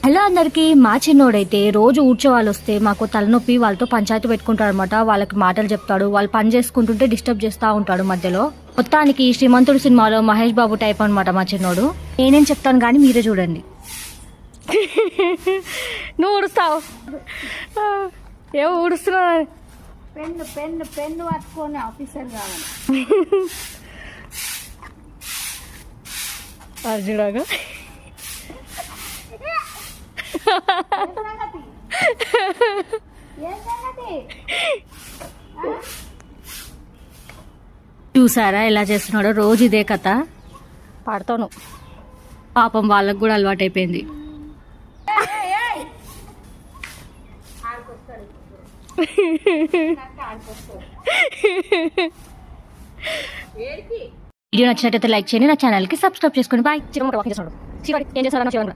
Hello అందరికీ. మా చిన్నోడైతే రోజు ఊడ్చే వాళ్ళు వస్తే మాకు తలనొప్పి, వాళ్ళతో పంచాయతీ పెట్టుకుంటాడు అనమాట. వాళ్ళకి మాటలు చెప్తాడు, వాళ్ళు పని చేసుకుంటుంటే డిస్టర్బ్ చేస్తూ ఉంటాడు మధ్యలో. మొత్తానికి శ్రీమంతుడు సినిమాలో మహేష్ బాబు టైప్ అనమాట మా చిన్నోడు. నేనేం చెప్తాను కానీ మీరే చూడండి. నువ్వు ఊడుస్తావు, ఏమో ఊడుస్తున్నావు. పెన్ను పెన్ను పెన్ను పట్టుకొని ఆఫీసర్ కావాలి. అర్జుడాగా చూసారా ఎలా చేస్తున్నాడో? రోజు ఇదే కథ పాడతాను. పాపం వాళ్ళకు కూడా అలవాటు అయిపోయింది. వీడియో నచ్చినట్టయితే లైక్ చేయండి, నా ఛానల్కి సబ్స్క్రైబ్ చేసుకోండి. బాయ్. ఏం చేస్తున్నాడు?